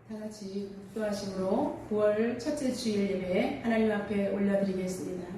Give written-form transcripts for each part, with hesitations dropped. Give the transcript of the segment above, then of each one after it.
다 같이 기도하심으로 9월 첫째 주일 예배 하나님 앞에 올려드리겠습니다.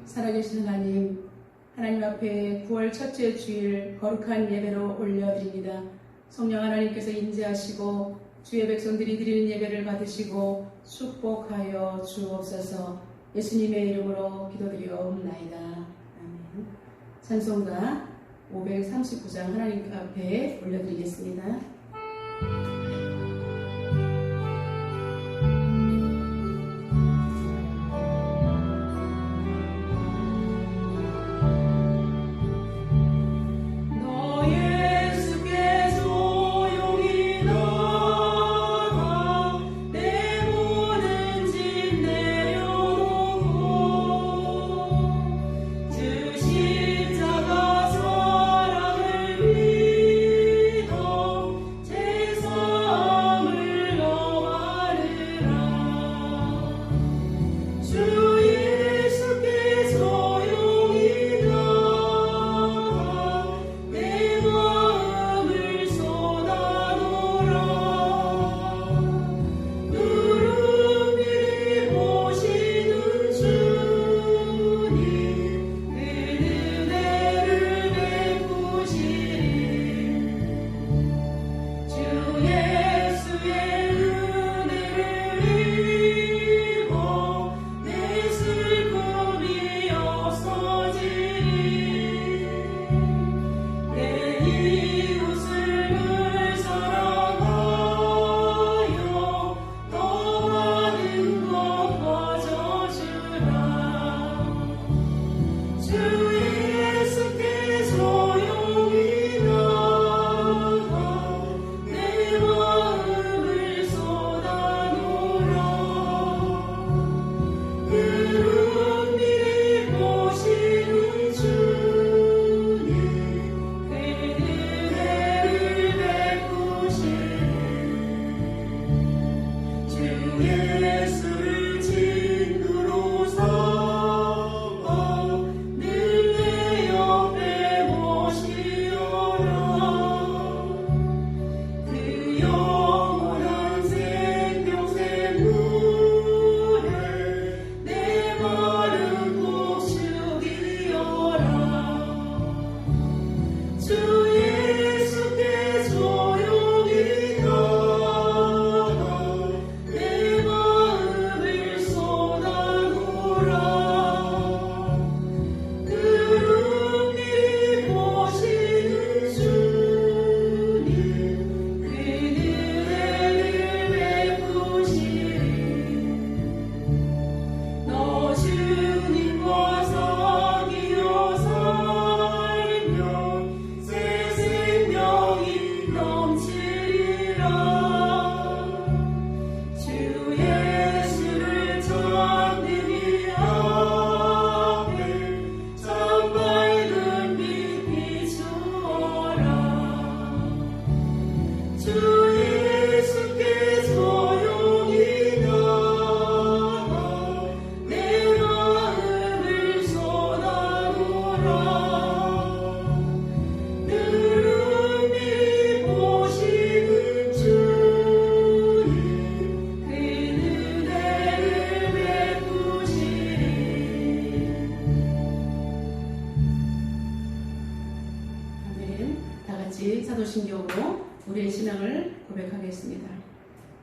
살아계신 하나님 앞에 9월 첫째 주일 거룩한 예배로 올려드립니다. 성령 하나님께서 인재하시고 주의 백성들이 드리는 예배를 받으시고 축복하여 주옵소서. 예수님의 이름으로 기도드리옵나이다. 아멘. 찬송가 539장 하나님 앞에 올려드리겠습니다. 사도신경으로 우리의 신앙을 고백하겠습니다.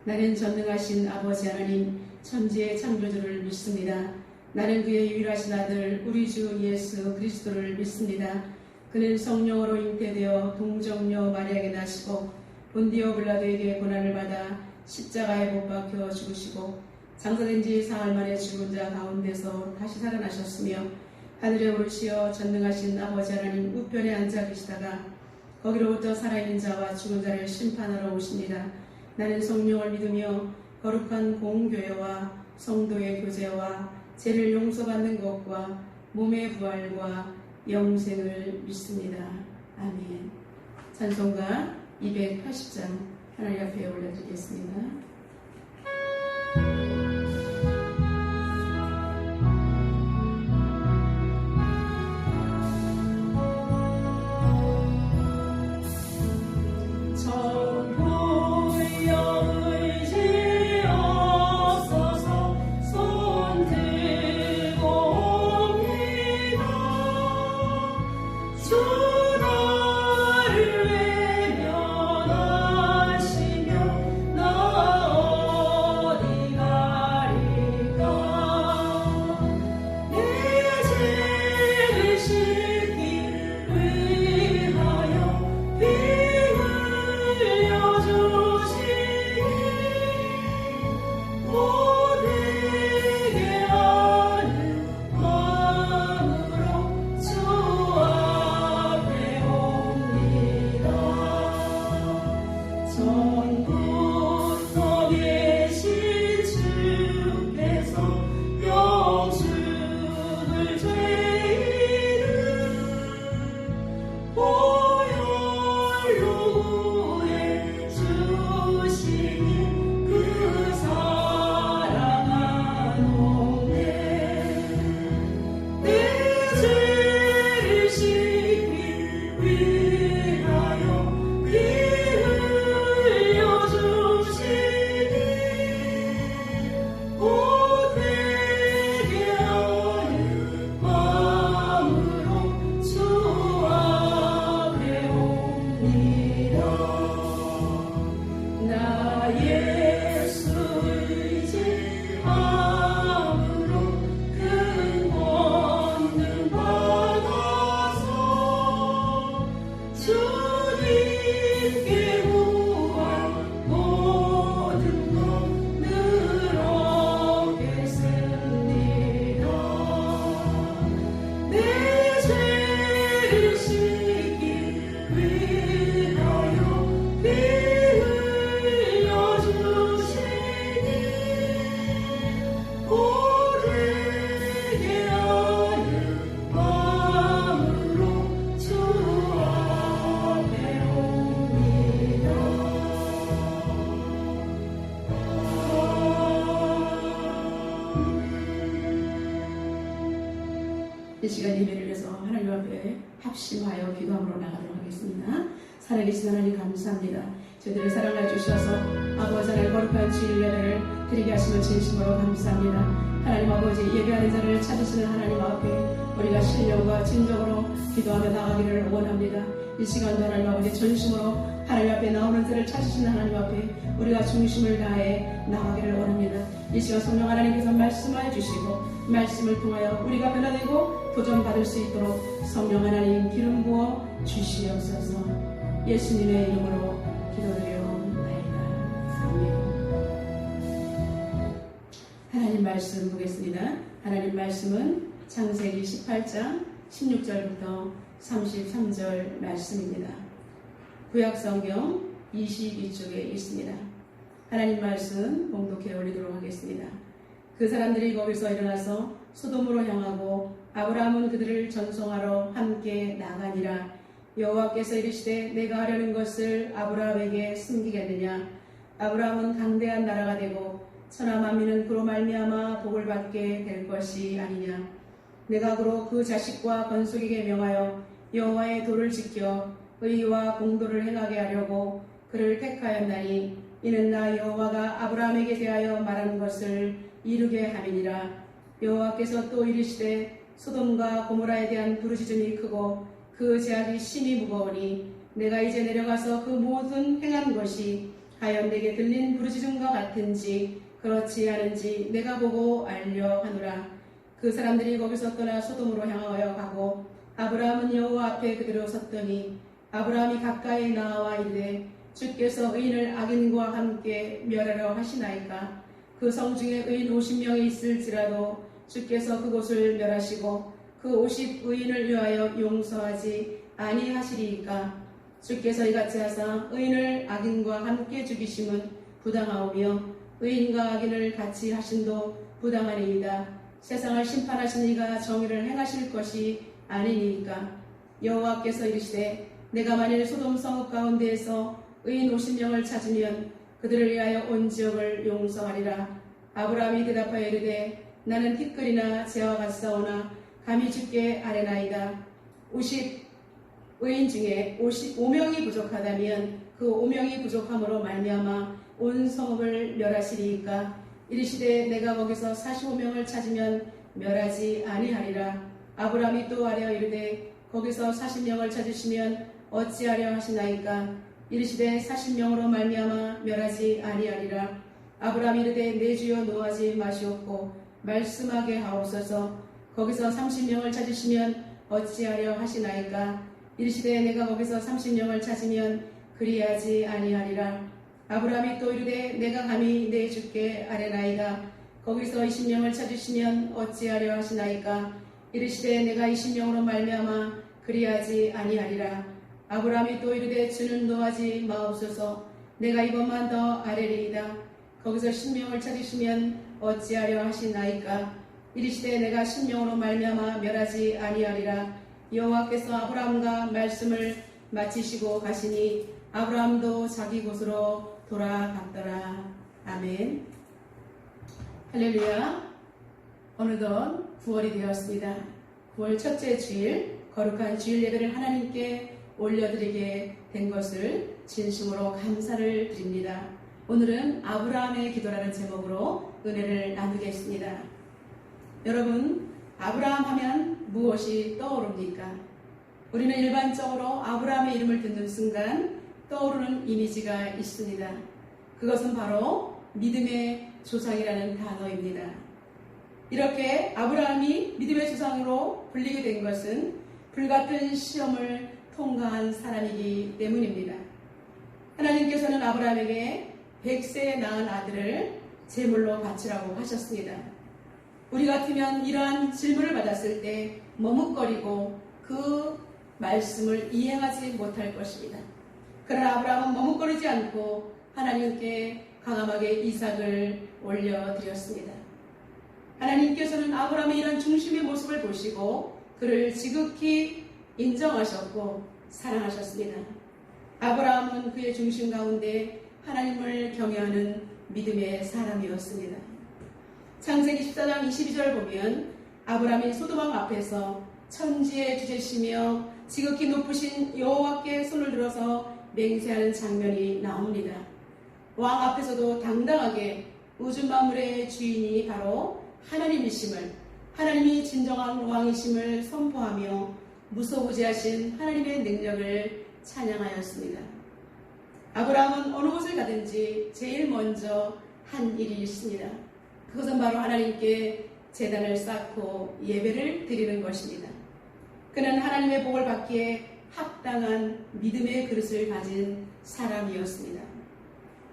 나는 전능하신 아버지 하나님 천지의 창조주를 믿습니다. 나는 그의 유일하신 아들 우리 주 예수 그리스도를 믿습니다. 그는 성령으로 잉태되어 동정녀 마리아에게 나시고 본디오 빌라도에게 고난을 받아 십자가에 못 박혀 죽으시고 장사된 지 사흘 만에 죽은 자 가운데서 다시 살아나셨으며 하늘에 오르시어 전능하신 아버지 하나님 우편에 앉아 계시다가 거기로부터 살아있는 자와 죽은 자를 심판하러 오십니다. 나는 성령을 믿으며 거룩한 공교회와 성도의 교제와 죄를 용서받는 것과 몸의 부활과 영생을 믿습니다. 아멘. 찬송가 280장 하나님 앞에 올려드리겠습니다. 이 시간 예배를 위해서 하나님 앞에 합심하여 기도함으로 나가도록 하겠습니다. 살아계신 하나님 감사합니다. 저희들을 사랑해 주셔서 아버지 하나님 거룩한 주일 예배를 드리게 하시면 진심으로 감사합니다. 하나님 아버지 예배하는 자를 찾으시는 하나님 앞에 우리가 신령과 진정으로 기도하며 나가기를 원합니다. 이 시간도 하나님 아버지 전심으로 하나님 앞에 나오는 자를 찾으시는 하나님 앞에 우리가 중심을 다해 나가기를 원합니다. 이 시간 성령 하나님께서 말씀하여 주시고 말씀을 통하여 우리가 변화되고 도전받을 수 있도록 성령 하나님 기름 부어 주시옵소서. 예수님의 이름으로 기도드려옵나이다. 아멘. 하나님 말씀 보겠습니다. 하나님 말씀은 창세기 18장 16절부터 33절 말씀입니다. 구약성경 22쪽에 있습니다. 하나님 말씀 봉독해 올리도록 하겠습니다. 그 사람들이 거기서 일어나서 소돔으로 향하고 아브라함은 그들을 전송하러 함께 나가니라. 여호와께서 이르시되 내가 하려는 것을 아브라함에게 숨기겠느냐. 아브라함은 강대한 나라가 되고 천하 만민은 그로 말미암아 복을 받게 될 것이 아니냐. 내가 그로 그 자식과 건속에게 명하여 여호와의 도를 지켜 의와 공도를 행하게 하려고 그를 택하였나니 이는 나 여호와가 아브라함에게 대하여 말한 것을 이루게 함이니라. 여호와께서 또 이르시되 소돔과 고모라에 대한 부르짖음이 크고 그 죄악이 심히 무거우니 내가 이제 내려가서 그 모든 행한 것이 과연 내게 들린 부르짖음과 같은지 그렇지 않은지 내가 보고 알려 하노라. 그 사람들이 거기서 떠나 소돔으로 향하여 가고 아브라함은 여호와 앞에 그대로 섰더니 아브라함이 가까이 나와 이르되 주께서 의인을 악인과 함께 멸하려 하시나이까. 그 성 중에 의인 50명이 있을지라도 주께서 그곳을 멸하시고 그 50의인을 위하여 용서하지 아니하시리이까. 주께서 이같이 하사 의인을 악인과 함께 죽이심은 부당하오며 의인과 악인을 같이 하심도 부당하니이다. 세상을 심판하신 이가 정의를 행하실 것이 아니니이까. 여호와께서 이르시되 내가 만일 소돔 성읍 가운데에서 의인 50명을 찾으면 그들을 위하여 온 지역을 용서하리라. 아브라함이 대답하여 이르되 나는 티끌이나 재와 같사오나 감히 주께 아뢰나이다. 50의인 중에 55명이 부족하다면 그 5명이 부족함으로 말미암아 온 성읍을 멸하시리이까. 이르시되 내가 거기서 45명을 찾으면 멸하지 아니하리라. 아브라함이 또 아뢰어 이르되 거기서 40명을 찾으시면 어찌하려 하시나이까. 이르시되 40명으로 말미암아 멸하지 아니하리라. 아브라함이 이르되 내 주여 노하지 마시옵고 말씀하게 하옵소서. 거기서 30명을 찾으시면 어찌하려 하시나이까. 이르시되 내가 거기서 30명을 찾으면 그리하지 아니하리라. 아브라함이 또 이르되 내가 감히 내 주께 아뢰나이다. 거기서 20명을 찾으시면 어찌하려 하시나이까. 이르시되 내가 20명으로 말미암아 그리하지 아니하리라. 아브라함이 또 이르되 주는 노하지 마옵소서. 내가 이번만 더 아뢰리이다. 거기서 10명을 찾으시면 어찌하려 하시나이까. 이르시되 내가 10명으로 말미암아 멸하지 아니하리라. 여호와께서 아브라함과 말씀을 마치시고 가시니 아브라함도 자기 곳으로 돌아갔더라. 아멘. 할렐루야. 어느덧 9월이 되었습니다. 9월 첫째 주일 거룩한 주일 예배를 하나님께 올려드리게 된 것을 진심으로 감사를 드립니다. 오늘은 아브라함의 기도라는 제목으로 은혜를 나누겠습니다. 여러분, 아브라함 하면 무엇이 떠오릅니까? 우리는 일반적으로 아브라함의 이름을 듣는 순간 떠오르는 이미지가 있습니다. 그것은 바로 믿음의 조상이라는 단어입니다. 이렇게 아브라함이 믿음의 조상으로 불리게 된 것은 불같은 시험을 통과한 사람이기 때문입니다. 하나님께서는 아브라함에게 100세에 낳은 아들을 제물로 바치라고 하셨습니다. 우리 같으면 이러한 질문을 받았을 때 머뭇거리고 그 말씀을 이행하지 못할 것입니다. 그러나 아브라함은 머뭇거리지 않고 하나님께 강함하게 이삭을 올려드렸습니다. 하나님께서는 아브라함의 이런 중심의 모습을 보시고 그를 지극히 인정하셨고 사랑하셨습니다. 아브라함은 그의 중심 가운데 하나님을 경외하는 믿음의 사람이었습니다. 창세기 14장 22절 보면 아브라함이 소돔왕 앞에서 천지의 주제시며 지극히 높으신 여호와께 손을 들어서 맹세하는 장면이 나옵니다. 왕 앞에서도 당당하게 우주 만물의 주인이 바로 하나님이심을, 하나님이 진정한 왕이심을 선포하며 무소부지하신 하나님의 능력을 찬양하였습니다. 아브라함은 어느 곳을 가든지 제일 먼저 한 일이 있습니다. 그것은 바로 하나님께 제단을 쌓고 예배를 드리는 것입니다. 그는 하나님의 복을 받기에 합당한 믿음의 그릇을 가진 사람이었습니다.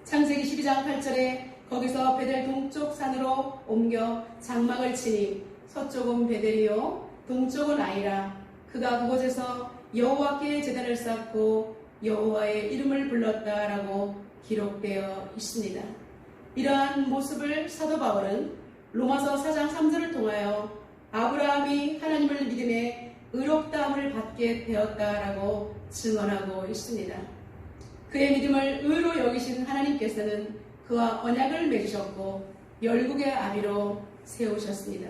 창세기 12장 8절에 거기서 베델 동쪽 산으로 옮겨 장막을 치니 서쪽은 베델이요 동쪽은 아이라. 그가 그곳에서 여호와께 제단을 쌓고 여호와의 이름을 불렀다라고 기록되어 있습니다. 이러한 모습을 사도 바울은 로마서 4장 3절을 통하여 아브라함이 하나님을 믿음에 의롭다함을 받게 되었다라고 증언하고 있습니다. 그의 믿음을 의로 여기신 하나님께서는 그와 언약을 맺으셨고 열국의 아비로 세우셨습니다.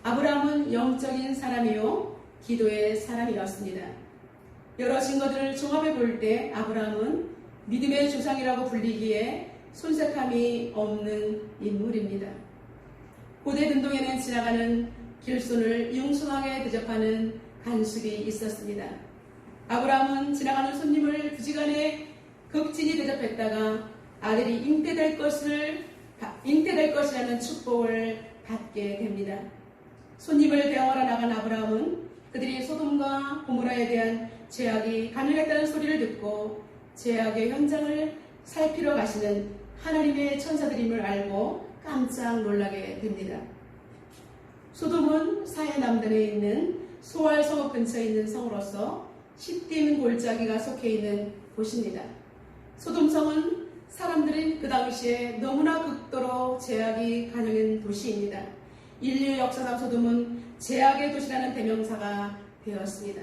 아브라함은 영적인 사람이요 기도의 사람이었습니다. 여러 증거들을 종합해 볼 때 아브라함은 믿음의 조상이라고 불리기에 손색함이 없는 인물입니다. 고대 근동에는 지나가는 길손을 융숭하게 대접하는 간습이 있었습니다. 아브라함은 지나가는 손님을 부지간에 극진히 대접했다가 아들이 잉태될 것이라는 축복을 받게 됩니다. 손님을 대하러 나간 아브라함은 그들이 소돔과 고모라에 대한 죄악이 가능했다는 소리를 듣고 죄악의 현장을 살피러 가시는 하나님의 천사들임을 알고 깜짝 놀라게 됩니다. 소돔은 사해남단에 있는 소알 성읍 근처에 있는 성으로서 시딤 골짜기가 속해 있는 곳입니다. 소돔성은 사람들이 그 당시에 너무나 극도로 죄악이 가능한 도시입니다. 인류 역사상 소돔은 죄악의 도시라는 대명사가 되었습니다.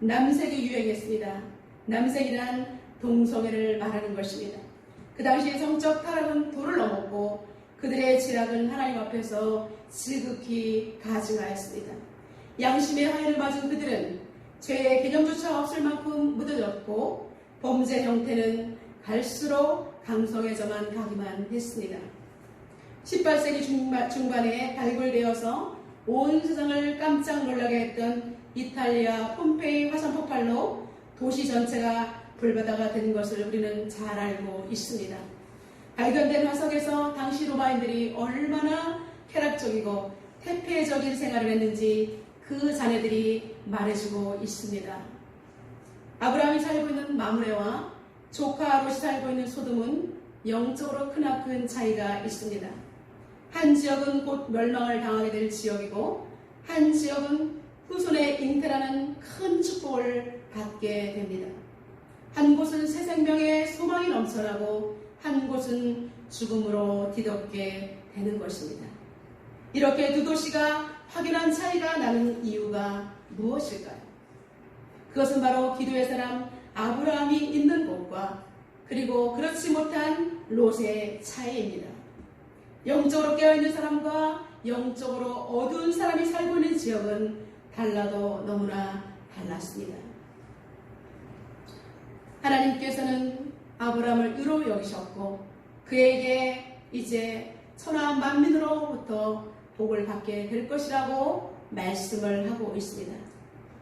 남색이 유행했습니다. 남색이란 동성애를 말하는 것입니다. 그 당시에 성적 타락은 도를 넘었고 그들의 죄악은 하나님 앞에서 지극히 가증하였습니다. 양심의 하해를 맞은 그들은 죄의 개념조차 없을 만큼 묻어졌고 범죄 형태는 갈수록 강성해져만 가기만 했습니다. 18세기 중반에 발굴되어서 온 세상을 깜짝 놀라게 했던 이탈리아 폼페이 화산 폭발로 도시 전체가 불바다가 된 것을 우리는 잘 알고 있습니다. 발견된 화석에서 당시 로마인들이 얼마나 쾌락적이고 태폐적인 생활을 했는지 그 자네들이 말해주고 있습니다. 아브라함이 살고 있는 마므레와 조카 롯이 살고 있는 소돔은 영적으로 크나큰 차이가 있습니다. 한 지역은 곧 멸망을 당하게 될 지역이고 한 지역은 후손의 잉태라는 큰 축복을 받게 됩니다. 한 곳은 새 생명의 소망이 넘쳐나고 한 곳은 죽음으로 뒤덮게 되는 것입니다. 이렇게 두 도시가 확연한 차이가 나는 이유가 무엇일까요? 그것은 바로 기도의 사람 아브라함이 있는 곳과 그리고 그렇지 못한 롯의 차이입니다. 영적으로 깨어있는 사람과 영적으로 어두운 사람이 살고 있는 지역은 달라도 너무나 달랐습니다. 하나님께서는 아브라함을 의로 여기셨고 그에게 이제 천하 만민으로부터 복을 받게 될 것이라고 말씀을 하고 있습니다.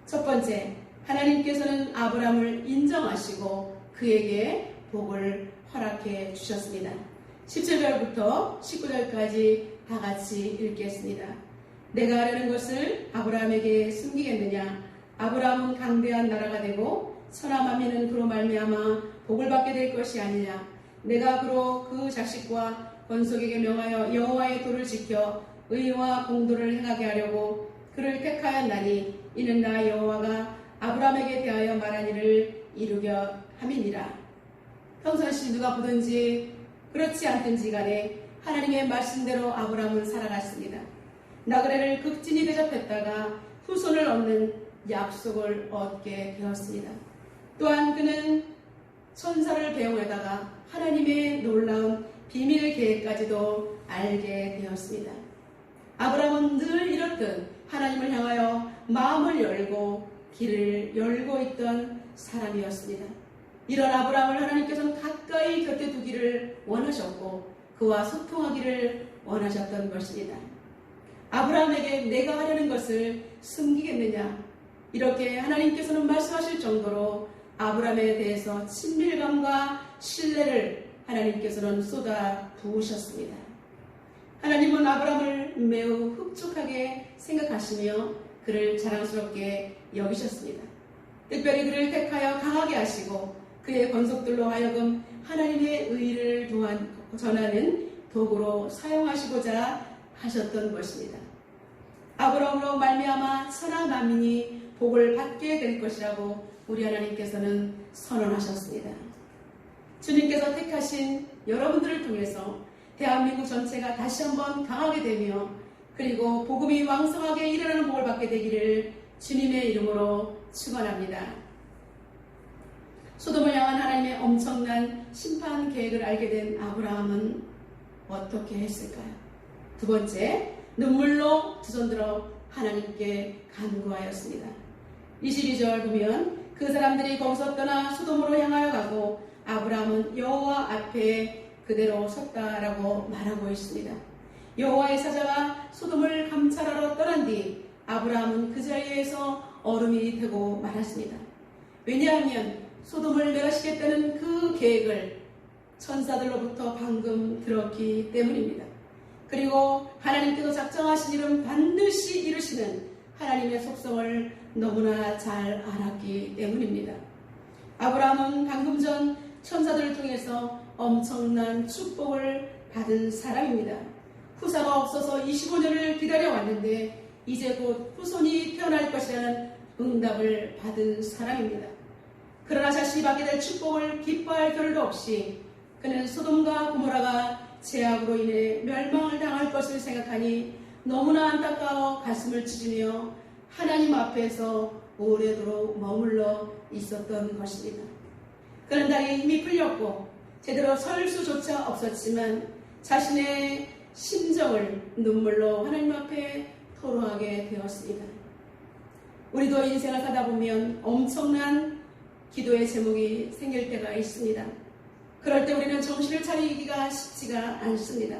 첫 번째, 하나님께서는 아브라함을 인정하시고 그에게 복을 허락해 주셨습니다. 17절부터 19절까지 다 같이 읽겠습니다. 내가 하려는 것을 아브라함에게 숨기겠느냐? 아브라함은 강대한 나라가 되고 천하 만민은 그로 말미암아 복을 받게 될 것이 아니냐? 내가 그로 그 자식과 권속에게 명하여 여호와의 도를 지켜 의와 공도를 행하게 하려고 그를 택하였나니 이는 나 여호와가 아브라함에게 대하여 말한 일을 이루려 함이니라. 평상시 누가 보든지 그렇지 않든지 간에 하나님의 말씀대로 아브라함은 살아갔습니다. 나그네를 극진히 대접했다가 후손을 얻는 약속을 얻게 되었습니다. 또한 그는 천사를 배웅하다가 하나님의 놀라운 비밀 계획까지도 알게 되었습니다. 아브라함은 늘 이렇듯 하나님을 향하여 마음을 열고 길을 열고 있던 사람이었습니다. 이런 아브라함을 하나님께서는 가까이 곁에 두기를 원하셨고 그와 소통하기를 원하셨던 것입니다. 아브라함에게 내가 하려는 것을 숨기겠느냐? 이렇게 하나님께서는 말씀하실 정도로 아브라함에 대해서 친밀감과 신뢰를 하나님께서는 쏟아 부으셨습니다. 하나님은 아브라함을 매우 흡족하게 생각하시며 그를 자랑스럽게 여기셨습니다. 특별히 그를 택하여 강하게 하시고 그의 권속들로 하여금 하나님의 의를 전하는 도구로 사용하시고자 하셨던 것입니다. 아브라함으로 말미암아 천하 만민이 복을 받게 될 것이라고 우리 하나님께서는 선언하셨습니다. 주님께서 택하신 여러분들을 통해서 대한민국 전체가 다시 한번 강하게 되며 그리고 복음이 왕성하게 일어나는 복을 받게 되기를 주님의 이름으로 축원합니다. 소돔을 향한 하나님의 엄청난 심판 계획을 알게 된 아브라함은 어떻게 했을까요? 두 번째, 눈물로 두 손 들어 하나님께 간구하였습니다. 22절 보면 그 사람들이 거기서 떠나 소돔으로 향하여 가고 아브라함은 여호와 앞에 그대로 섰다라고 말하고 있습니다. 여호와의 사자가 소돔을 감찰하러 떠난 뒤 아브라함은 그 자리에서 얼음이 되고 말았습니다. 왜냐하면 소돔을 멸하시겠다는 그 계획을 천사들로부터 방금 들었기 때문입니다. 그리고 하나님께서 작정하신 일은 반드시 이루시는 하나님의 속성을 너무나 잘 알았기 때문입니다. 아브라함은 방금 전 천사들을 통해서 엄청난 축복을 받은 사람입니다. 후사가 없어서 25년을 기다려왔는데 이제 곧 후손이 태어날 것이라는 응답을 받은 사람입니다. 그러나 자신이 받게 될 축복을 기뻐할 겨를도 없이 그는 소돔과 고모라가 죄악으로 인해 멸망을 당할 것을 생각하니 너무나 안타까워 가슴을 찢으며 하나님 앞에서 오래도록 머물러 있었던 것입니다. 그는 다리 힘이 풀렸고 제대로 설 수조차 없었지만 자신의 심정을 눈물로 하나님 앞에 토로하게 되었습니다. 우리도 인생을 살다 보면 엄청난 기도의 제목이 생길 때가 있습니다. 그럴 때 우리는 정신을 차리기가 쉽지가 않습니다.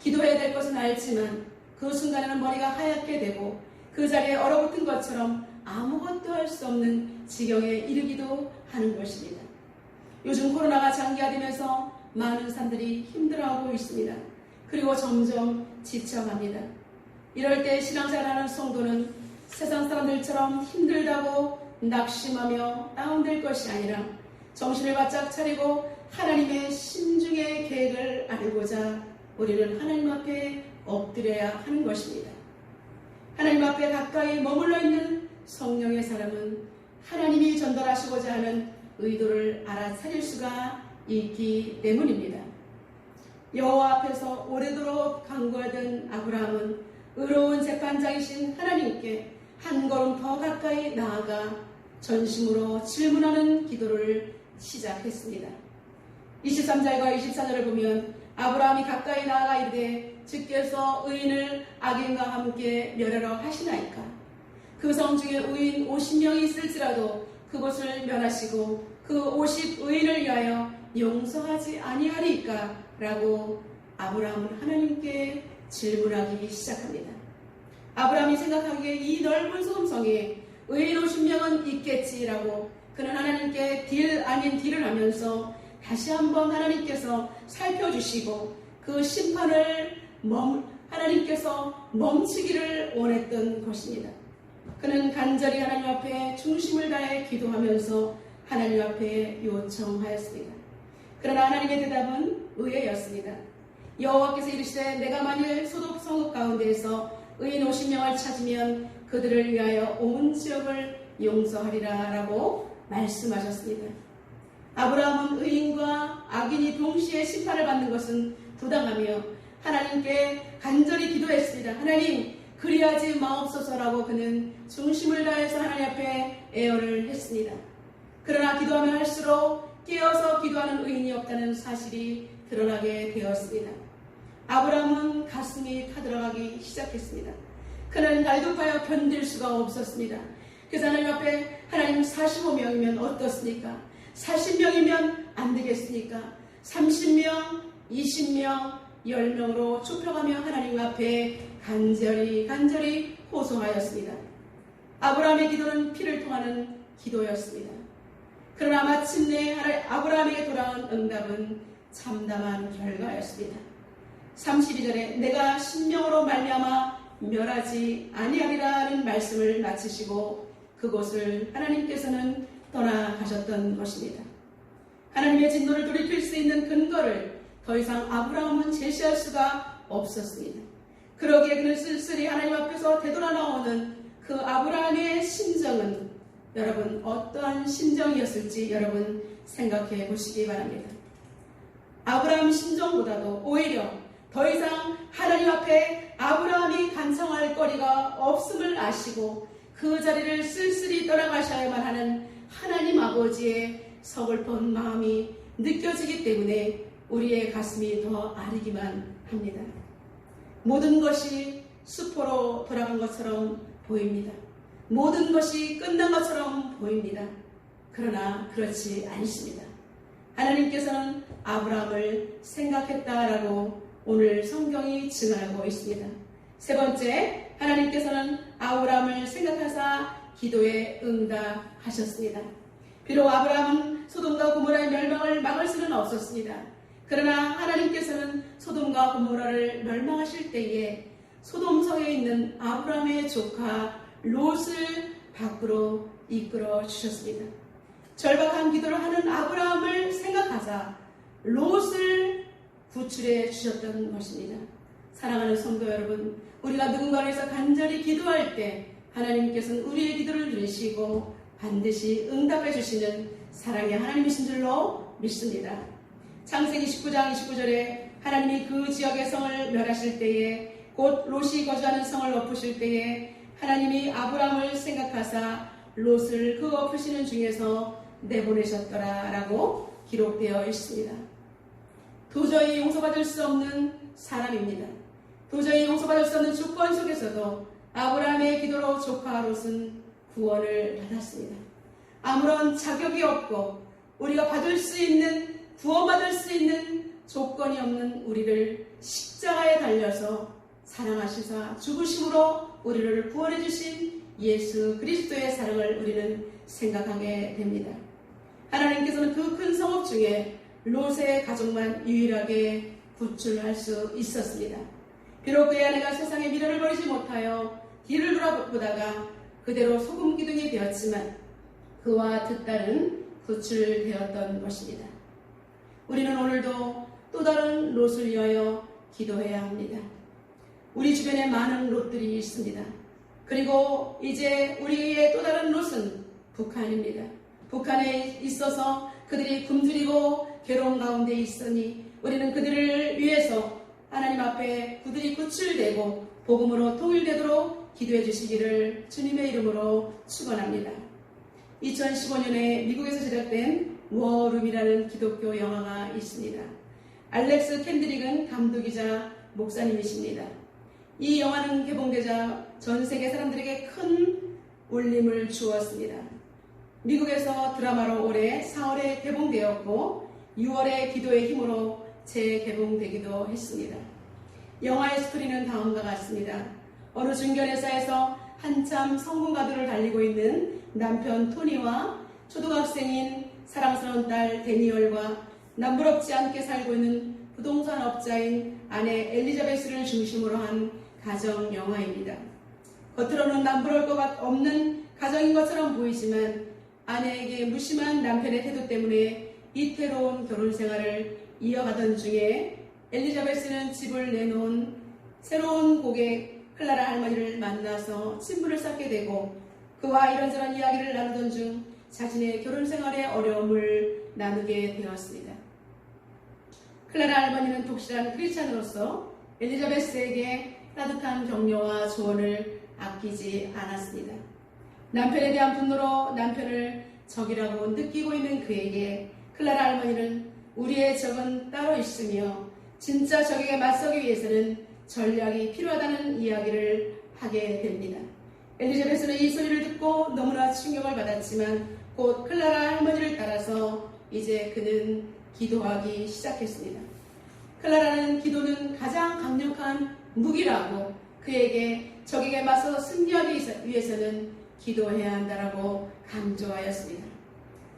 기도해야 될 것은 알지만 그 순간에는 머리가 하얗게 되고 그 자리에 얼어붙은 것처럼 아무것도 할 수 없는 지경에 이르기도 하는 것입니다. 요즘 코로나가 장기화되면서 많은 사람들이 힘들어하고 있습니다. 그리고 점점 지쳐갑니다. 이럴 때 신앙생활하는 성도는 세상 사람들처럼 힘들다고 낙심하며 다운될 것이 아니라 정신을 바짝 차리고 하나님의 신중의 계획을 알고자 우리는 하나님 앞에 엎드려야 하는 것입니다. 하나님 앞에 가까이 머물러 있는 성령의 사람은 하나님이 전달하시고자 하는 의도를 알아차릴 수가 있기 때문입니다. 여호와 앞에서 오래도록 간구하던 아브라함은 의로운 재판장이신 하나님께 한 걸음 더 가까이 나아가 전심으로 질문하는 기도를 시작했습니다. 23절과 24절을 보면 아브라함이 가까이 나아가 이르되 주께서 의인을 악인과 함께 멸하러 하시나이까? 그 성 중에 의인 50명이 있을지라도 그곳을 멸하시고 그 50의인을 위하여 용서하지 아니하리까? 라고 아브라함은 하나님께 질문하기 시작합니다. 아브라함이 생각하기에 이 넓은 소돔성에 의인 50명은 있겠지라고 그는 하나님께 딜 아닌 딜을 하면서 다시 한번 하나님께서 살펴주시고 그 심판을 하나님께서 멈추기를 원했던 것입니다. 그는 간절히 하나님 앞에 중심을 다해 기도하면서 하나님 앞에 요청하였습니다. 그러나 하나님의 대답은 의외였습니다. 여호와께서 이르시되 내가 만일 소돔 성읍 가운데에서 의인 50명을 찾으면 그들을 위하여 온 지역을 용서하리라 라고 말씀하셨습니다. 아브라함은 의인과 악인이 동시에 심판을 받는 것은 부당하며 하나님께 간절히 기도했습니다. 하나님 그리하지 마옵소서라고 그는 중심을 다해서 하나님 앞에 애원을 했습니다. 그러나 기도하면 할수록 깨어서 기도하는 의인이 없다는 사실이 드러나게 되었습니다. 아브라함은 가슴이 타들어가기 시작했습니다. 그는 날급하여 견딜 수가 없었습니다. 그래서 하나님 앞에 하나님 45명이면 어떻습니까? 40명이면 안 되겠습니까? 30명, 20명, 10명으로 좁혀가며 하나님 앞에 간절히 호소하였습니다. 아브라함의 기도는 피를 통하는 기도였습니다. 그러나 마침내 아브라함에게 돌아온 응답은 참담한 결과였습니다. 32절에 내가 신명으로 말미암아 멸하지 아니하리라는 말씀을 마치시고 그곳을 하나님께서는 떠나가셨던 것입니다. 하나님의 진노를 돌이킬 수 있는 근거를 더 이상 아브라함은 제시할 수가 없었습니다. 그러기에 그는 쓸쓸히 하나님 앞에서 되돌아 나오는 그 아브라함의 심정은 여러분 어떠한 심정이었을지 여러분 생각해 보시기 바랍니다. 아브라함 심정보다도 오히려 더 이상 하나님 앞에 아브라함이 간청할 거리가 없음을 아시고 그 자리를 쓸쓸히 떠나가셔야만 하는 하나님 아버지의 서글픈 마음이 느껴지기 때문에 우리의 가슴이 더 아리기만 합니다. 모든 것이 수포로 돌아간 것처럼 보입니다. 모든 것이 끝난 것처럼 보입니다. 그러나 그렇지 않습니다. 하나님께서는 아브라함을 생각했다라고 오늘 성경이 증언하고 있습니다. 세 번째, 하나님께서는 아브라함을 생각하사 기도에 응답하셨습니다. 비록 아브라함은 소돔과 고모라의 멸망을 막을 수는 없었습니다. 그러나 하나님께서는 소돔과 고모라를 멸망하실 때에 소돔성에 있는 아브라함의 조카 롯을 밖으로 이끌어 주셨습니다. 절박한 기도를 하는 아브라함을 생각하사 롯을 구출해 주셨던 것입니다. 사랑하는 성도 여러분, 우리가 누군가를 위해서 간절히 기도할 때 하나님께서는 우리의 기도를 들으시고 반드시 응답해 주시는 사랑의 하나님이신 줄로 믿습니다. 창세기 19장 29절에 하나님이 그 지역의 성을 멸하실 때에, 곧 롯이 거주하는 성을 엎으실 때에 하나님이 아브라함을 생각하사 롯을 그 엎으시는 중에서 내보내셨더라 라고 기록되어 있습니다. 도저히 용서받을 수 없는 사람입니다. 도저히 용서받을 수 없는 조건 속에서도 아브라함의 기도로 조카 롯은 구원을 받았습니다. 아무런 자격이 없고 우리가 받을 수 있는, 구원받을 수 있는 조건이 없는 우리를 십자가에 달려서 사랑하시사 죽으심으로 우리를 구원해 주신 예수 그리스도의 사랑을 우리는 생각하게 됩니다. 하나님께서는 그 큰 성읍 중에 롯의 가족만 유일하게 구출할 수 있었습니다. 비록 그의 아내가 세상에 미련을 버리지 못하여 뒤를 돌아보다가 그대로 소금 기둥이 되었지만 그와 두 딸은 구출되었던 것입니다. 우리는 오늘도 또 다른 롯을 위하여 기도해야 합니다. 우리 주변에 많은 롯들이 있습니다. 그리고 이제 우리의 또 다른 롯은 북한입니다. 북한에 있어서 그들이 굶주리고 괴로운 가운데 있으니 우리는 그들을 위해서 하나님 앞에 그들이 구출되고 복음으로 통일되도록 기도해 주시기를 주님의 이름으로 축원합니다. 2015년에 미국에서 제작된 워룸이라는 기독교 영화가 있습니다. 알렉스 캔드릭은 감독이자 목사님이십니다. 이 영화는 개봉되자 전 세계 사람들에게 큰 울림을 주었습니다. 미국에서 드라마로 올해 4월에 개봉되었고 6월에 기도의 힘으로 재개봉되기도 했습니다. 영화의 스토리는 다음과 같습니다. 어느 중견회사에서 한참 성공가도를 달리고 있는 남편 토니와 초등학생인 사랑스러운 딸 데니얼과 남부럽지 않게 살고 있는 부동산 업자인 아내 엘리자베스를 중심으로 한 가정 영화입니다. 겉으로는 남부러울 것 없는 가정인 것처럼 보이지만 아내에게 무심한 남편의 태도 때문에 이태로운 결혼 생활을 이어가던 중에 엘리자베스는 집을 내놓은 새로운 고객 클라라 할머니를 만나서 친분을 쌓게 되고 그와 이런저런 이야기를 나누던 중 자신의 결혼 생활의 어려움을 나누게 되었습니다. 클라라 할머니는 독실한 크리스찬으로서 엘리자베스에게 따뜻한 격려와 조언을 아끼지 않았습니다. 남편에 대한 분노로 남편을 적이라고 느끼고 있는 그에게 클라라 할머니는 우리의 적은 따로 있으며 진짜 적에게 맞서기 위해서는 전략이 필요하다는 이야기를 하게 됩니다. 엘리자베스는 이 소리를 듣고 너무나 충격을 받았지만 곧 클라라 할머니를 따라서 이제 그는 기도하기 시작했습니다. 클라라는 기도는 가장 강력한 무기라고 그에게 적에게 맞서 승리하기 위해서는 기도해야 한다라고 강조하였습니다.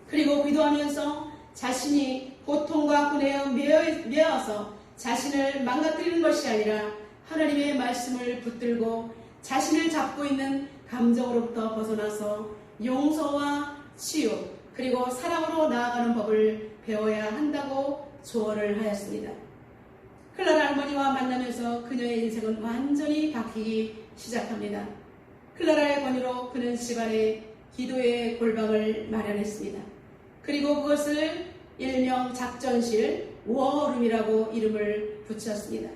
그리고 기도하면서 자신이 고통과 고뇌에 매어서 자신을 망가뜨리는 것이 아니라 하나님의 말씀을 붙들고 자신을 잡고 있는 감정으로부터 벗어나서 용서와 치유 그리고 사랑으로 나아가는 법을 배워야 한다고 조언을 하였습니다. 클라라 할머니와 만나면서 그녀의 인생은 완전히 바뀌기 시작합니다. 클라라의 권유로 그는 집안에 기도의 골방을 마련했습니다. 그리고 그것을 일명 작전실 워룸이라고 이름을 붙였습니다.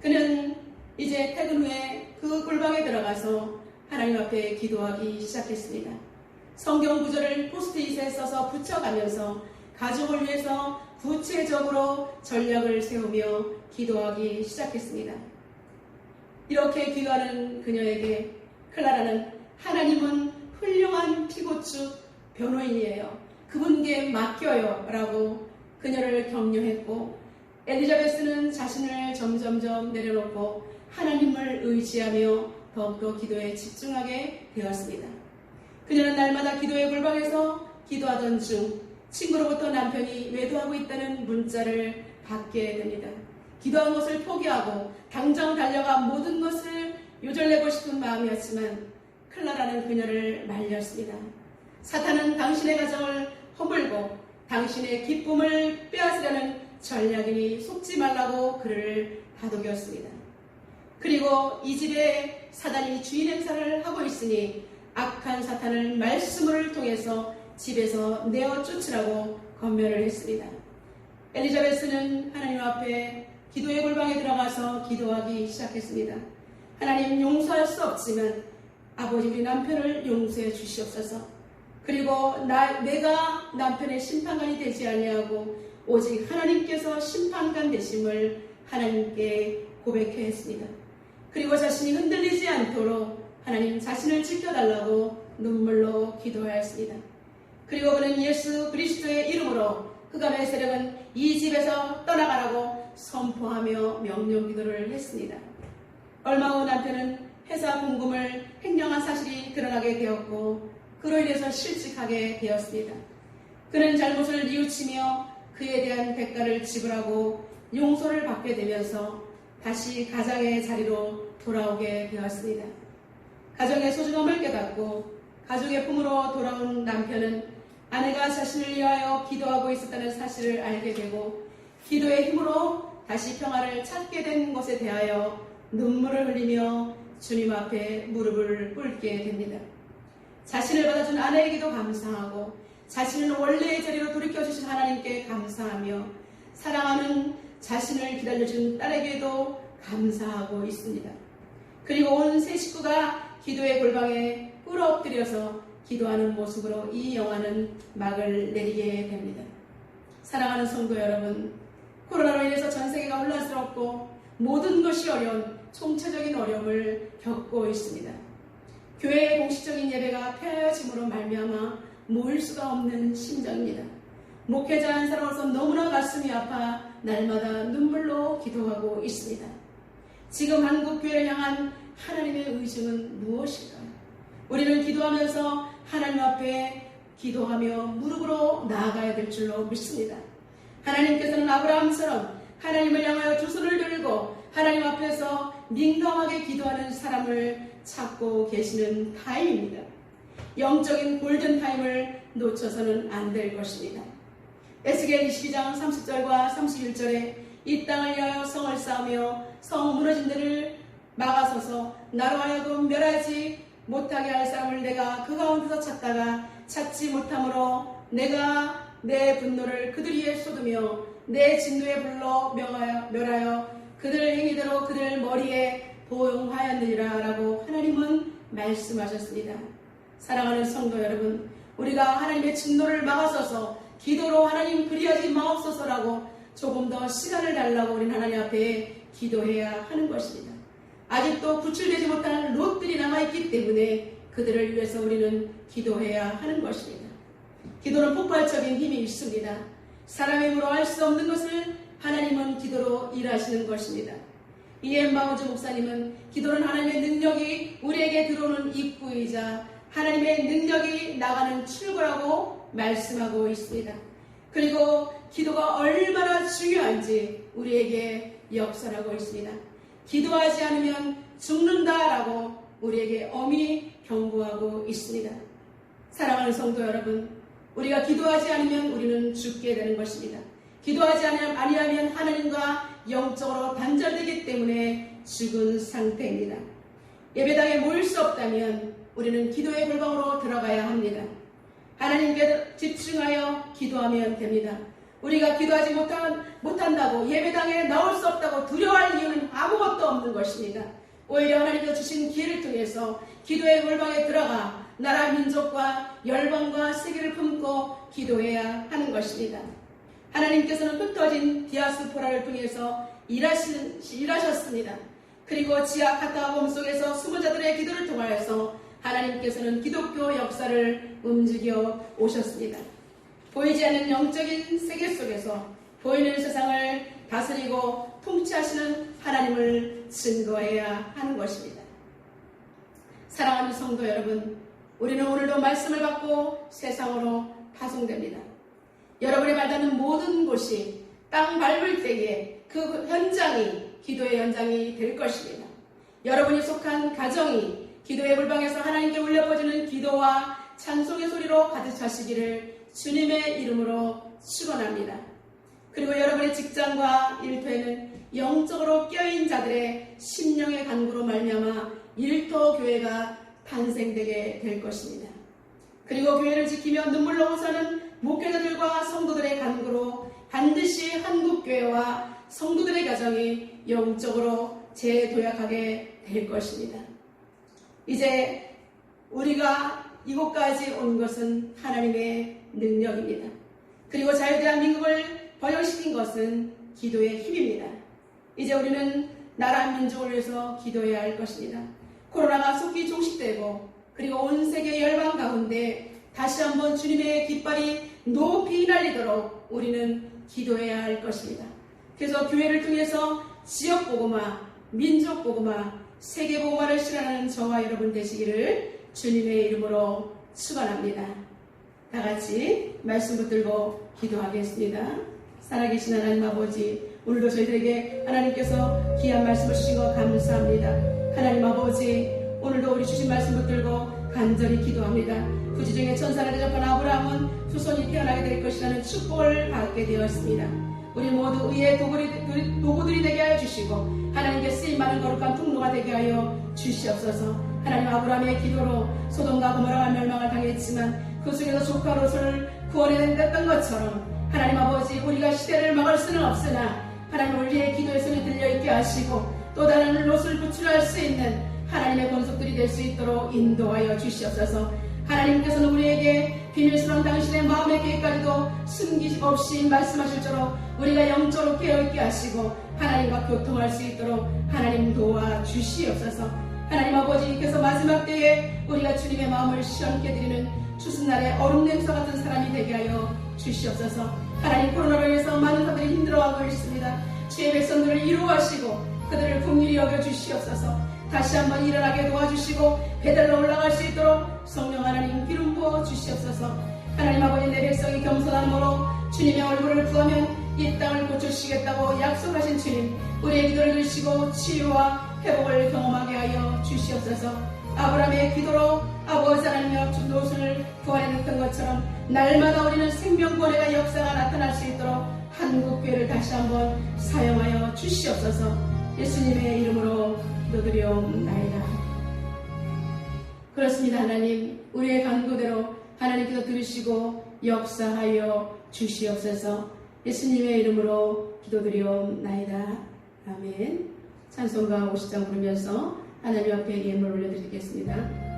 그는 이제 퇴근 후에 그 골방에 들어가서 하나님 앞에 기도하기 시작했습니다. 성경 구절을 포스트잇에 써서 붙여가면서 가족을 위해서 구체적으로 전략을 세우며 기도하기 시작했습니다. 이렇게 기도하는 그녀에게 클라라는 하나님은 훌륭한 피고축 변호인이에요. 그분께 맡겨요 라고 그녀를 격려했고 엘리자베스는 자신을 점점점 내려놓고 하나님을 의지하며 더욱더 기도에 집중하게 되었습니다. 그녀는 날마다 기도의 골방에서 기도하던 중 친구로부터 남편이 외도하고 있다는 문자를 받게 됩니다. 기도한 것을 포기하고 당장 달려가 모든 것을 요절내고 싶은 마음이었지만 클라라는 그녀를 말렸습니다. 사탄은 당신의 가정을 허물고 당신의 기쁨을 빼앗으려는 전략이니 속지 말라고 그를 다독였습니다. 그리고 이 집에 사단이 주인 행사를 하고 있으니 악한 사탄을 말씀을 통해서 집에서 내어 쫓으라고 권면을 했습니다. 엘리자베스는 하나님 앞에 기도의 골방에 들어가서 기도하기 시작했습니다. 하나님, 용서할 수 없지만 아버지 우리 남편을 용서해 주시옵소서. 그리고 내가 남편의 심판관이 되지 아니하고 오직 하나님께서 심판관 되심을 하나님께 고백해 했습니다. 그리고 자신이 흔들리지 않도록 하나님 자신을 지켜달라고 눈물로 기도하였습니다. 그리고 그는 예수 그리스도의 이름으로 흑암의 세력은 이 집에서 떠나가라고 선포하며 명령 기도를 했습니다. 얼마 후 남편은 회사 공금을 횡령한 사실이 드러나게 되었고 그로 인해서 실직하게 되었습니다. 그는 잘못을 뉘우치며 그에 대한 대가를 지불하고 용서를 받게 되면서 다시 가장의 자리로 돌아오게 되었습니다. 가정의 소중함을 깨닫고 가족의 품으로 돌아온 남편은 아내가 자신을 위하여 기도하고 있었다는 사실을 알게 되고 기도의 힘으로 다시 평화를 찾게 된 것에 대하여 눈물을 흘리며 주님 앞에 무릎을 꿇게 됩니다. 자신을 받아준 아내에게도 감사하고 자신을 원래의 자리로 돌이켜주신 하나님께 감사하며 사랑하는 자신을 기다려준 딸에게도 감사하고 있습니다. 그리고 온 세 식구가 기도의 골방에 꿇어엎드려서 기도하는 모습으로 이 영화는 막을 내리게 됩니다. 사랑하는 성도 여러분, 코로나로 인해서 전 세계가 혼란스럽고 모든 것이 어려운 총체적인 어려움을 겪고 있습니다. 교회의 공식적인 예배가 폐하여짐으로 말미암아 모일 수가 없는 심정입니다. 목회자 한 사람으로서 너무나 가슴이 아파 날마다 눈물로 기도하고 있습니다. 지금 한국 교회를 향한 하나님의 의중은 무엇일까요? 우리는 기도하면서 하나님 앞에 기도하며 무릎으로 나아가야 될 줄로 믿습니다. 하나님께서는 아브라함처럼 하나님을 향하여 두 손을 들고 하나님 앞에서 민감하게 기도하는 사람을 찾고 계시는 타임입니다. 영적인 골든타임을 놓쳐서는 안 될 것입니다. 에스겔 22장 30절과 31절에 이 땅을 위하여 성을 쌓으며 성 무너진 데를 막아서서 나로 하여금 멸하지 못하게 할 사람을 내가 그 가운데서 찾다가 찾지 못하므로 내가 내 분노를 그들 위에 쏟으며 내 진노의 불로 멸하여 그들 행위대로 그들 머리에 보응하였느니라 라고 하나님은 말씀하셨습니다. 사랑하는 성도 여러분, 우리가 하나님의 진노를 막아서서 기도로 하나님 그리하지 마옵소서라고 조금 더 시간을 달라고 우리는 하나님 앞에 기도해야 하는 것입니다. 아직도 구출되지 못한 롯들이 남아있기 때문에 그들을 위해서 우리는 기도해야 하는 것입니다. 기도는 폭발적인 힘이 있습니다. 사람의 힘으로 할 수 없는 것을 하나님은 기도로 일하시는 것입니다. 이엔 마우즈 목사님은 기도는 하나님의 능력이 우리에게 들어오는 입구이자 하나님의 능력이 나가는 출구라고 말씀하고 있습니다. 그리고 기도가 얼마나 중요한지 우리에게 역설하고 있습니다. 기도하지 않으면 죽는다라고 우리에게 엄히 경고하고 있습니다. 사랑하는 성도 여러분, 우리가 기도하지 않으면 우리는 죽게 되는 것입니다. 기도하지 아니하면 하나님과 영적으로 단절되기 때문에 죽은 상태입니다. 예배당에 모일 수 없다면 우리는 기도의 골방으로 들어가야 합니다. 하나님께 집중하여 기도하면 됩니다. 우리가 기도하지 못한다고 예배당에 나올 수 없다고 두려워할 이유는 아무것도 없는 것입니다. 오히려 하나님께서 주신 기회를 통해서 기도의 골방에 들어가 나라 민족과 열방과 세계를 품고 기도해야 하는 것입니다. 하나님께서는 흩어진 디아스포라를 통해서 일하셨습니다. 그리고 지하 카타콤 속에서 숨은 자들의 기도를 통하여서 하나님께서는 기독교 역사를 움직여 오셨습니다. 보이지 않는 영적인 세계 속에서 보이는 세상을 다스리고 통치하시는 하나님을 증거해야 하는 것입니다. 사랑하는 성도 여러분, 우리는 오늘도 말씀을 받고 세상으로 파송됩니다. 여러분의 말하는 모든 곳이 땅 밟을 때에 그 현장이 기도의 현장이 될 것입니다. 여러분이 속한 가정이 기도의 골방에서 하나님께 울려 퍼지는 기도와 찬송의 소리로 가득 차시기를 주님의 이름으로 축원합니다. 그리고 여러분의 직장과 일터에는 영적으로 껴인 자들의 심령의 간구로 말미암아 일터 교회가 탄생되게 될 것입니다. 그리고 교회를 지키며 눈물로 호소하는 목회자들과 성도들의 간구로 반드시 한국교회와 성도들의 가정이 영적으로 재도약하게 될 것입니다. 이제 우리가 이곳까지 온 것은 하나님의 능력입니다. 그리고 자유대한민국을 번영시킨 것은 기도의 힘입니다. 이제 우리는 나라 민족을 위해서 기도해야 할 것입니다. 코로나가 속히 종식되고 그리고 온 세계 열방 가운데 다시 한번 주님의 깃발이 높이 날리도록 우리는 기도해야 할 것입니다. 그래서 교회를 통해서 지역복음화, 민족복음화, 세계복음화를 실현하는 저와 여러분 되시기를 주님의 이름으로 축원합니다. 다 같이 말씀 붙들고 기도하겠습니다. 살아계신 하나님 아버지, 오늘도 저희들에게 하나님께서 귀한 말씀을 주신 것 감사합니다. 하나님 아버지, 오늘도 우리 주신 말씀 붙들고 간절히 기도합니다. 부지중에 천사를 대접한 아브라함은 후손이 태어나게 될 것이라는 축복을 받게 되었습니다. 우리 모두 의의 도구들이 되게 하여 주시고 하나님께 쓰임받는 거룩한 통로가 되게 하여 주시옵소서. 하나님, 아브라함의 기도로 소돔과 고모라가 멸망을 당했지만 그 속에서 조카 롯을 구원해냈던 것처럼 하나님 아버지, 우리가 시대를 막을 수는 없으나 하나님, 우리의 기도의 손이 들려있게 하시고 또 다른 롯을 구출할 수 있는 하나님의 권속들이 될 수 있도록 인도하여 주시옵소서. 하나님께서는 우리에게 비밀스러운 당신의 마음의 계획까지도 숨기심 없이 말씀하실 줄로 우리가 영적으로 깨어있게 하시고 하나님과 교통할 수 있도록 하나님 도와주시옵소서. 하나님 아버지께서 마지막 때에 우리가 주님의 마음을 시원케 드리는 추수날의 얼음 냄새 같은 사람이 되게 하여 주시옵소서. 하나님, 코로나로 인해서 많은 사람들이 힘들어하고 있습니다. 주의 백성들을 이루하시고 그들을 긍휼히 여겨 주시옵소서. 다시 한번 일어나게 도와주시고 배달로 올라갈 수 있도록 성령 하나님 기름 부어 주시옵소서. 하나님 아버지, 내 백성이 겸손한 모로 주님의 얼굴을 구하면 이 땅을 고쳐주시겠다고 약속하신 주님, 우리의 기도를 들으시고 치유와 회복을 경험하게 하여 주시옵소서. 아브라함의 기도로 아버지 하나님의 롯을 구원해냈던 것처럼 날마다 우리는 생명권의 역사가 나타날 수 있도록 한국교회를 다시 한번 사용하여 주시옵소서. 예수님의 이름으로 기도드리옵나이다. 그렇습니다. 하나님, 우리의 간구대로 하나님께서 들으시고 역사하여 주시옵소서. 예수님의 이름으로 기도드리옵나이다. 아멘. 찬송가 50장 부르면서 하나님 앞에 예물 올려드리겠습니다.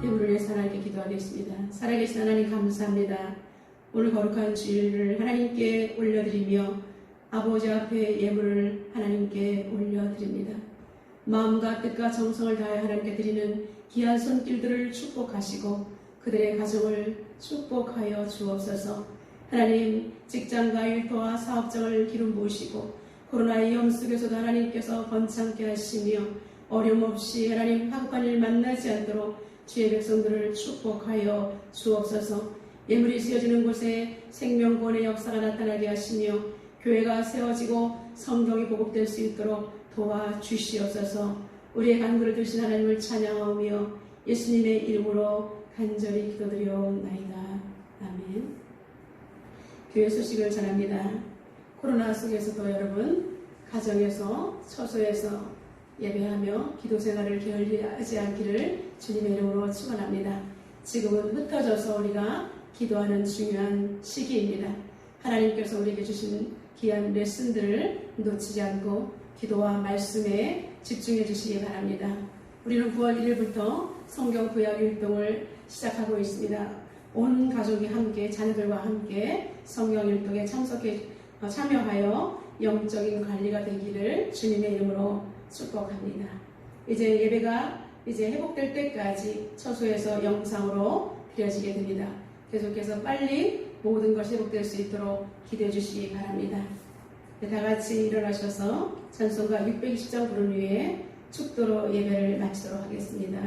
예물을 위해서 하나님께 기도하겠습니다. 살아계신 하나님 감사합니다. 오늘 거룩한 주일을 하나님께 올려드리며 아버지 앞에 예물을 하나님께 올려드립니다. 마음과 뜻과 정성을 다해 하나님께 드리는 귀한 손길들을 축복하시고 그들의 가정을 축복하여 주옵소서. 하나님, 직장과 일터와 사업장을 기름 부으시고 코로나의 위험 속에서도 하나님께서 번창케 하시며 어려움 없이 하나님 화급한 일 만나지 않도록 주의 백성들을 축복하여 주옵소서. 예물이 쓰여지는 곳에 생명권의 역사가 나타나게 하시며 교회가 세워지고 성경이 보급될 수 있도록 도와주시옵소서. 우리의 간구를 들으신 하나님을 찬양하며 예수님의 이름으로 간절히 기도드려옵나이다. 아멘. 교회 소식을 전합니다. 코로나 속에서도 여러분 가정에서 처소에서 예배하며 기도 생활을 게을리하지 않기를 주님의 이름으로 축원합니다. 지금은 흩어져서 우리가 기도하는 중요한 시기입니다. 하나님께서 우리에게 주신 귀한 레슨들을 놓치지 않고 기도와 말씀에 집중해 주시기 바랍니다. 우리는 9월 1일부터 성경 구약 율동을 시작하고 있습니다. 온 가족이 함께 자녀들과 함께 성경 율동에 참여하여 영적인 관리가 되기를 주님의 이름으로 축복합니다. 이제 예배가 회복될 때까지 처소에서 영상으로 드려지게 됩니다. 계속해서 빨리 모든 것이 회복될 수 있도록 기도해 주시기 바랍니다. 다 같이 일어나셔서 찬송가 620장 부른 후에 축도로 예배를 마치도록 하겠습니다.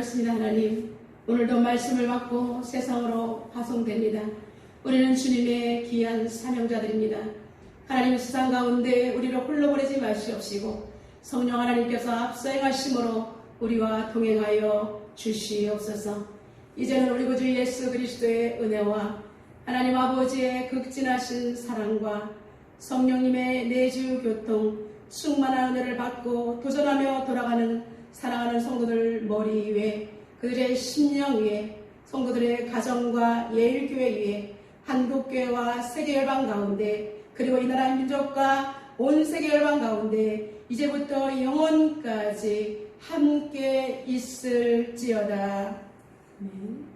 그렇습니다. 하나님, 오늘도 말씀을 받고 세상으로 파송됩니다. 우리는 주님의 귀한 사명자들입니다. 하나님, 세상 가운데 우리를 홀로 보내지 마시옵시고 성령 하나님께서 앞서 행하심으로 우리와 동행하여 주시옵소서. 이제는 우리 구주 예수 그리스도의 은혜와 하나님 아버지의 극진하신 사랑과 성령님의 내주 교통, 충만한 은혜를 받고 도전하며 돌아가는 사랑하는 성도들 머리 위에, 그들의 심령 위에, 성도들의 가정과 예일교회 위에, 한국교회와 세계열방 가운데, 그리고 이 나라 민족과 온 세계 열방 가운데 이제부터 영원까지 함께 있을지어다. 아멘.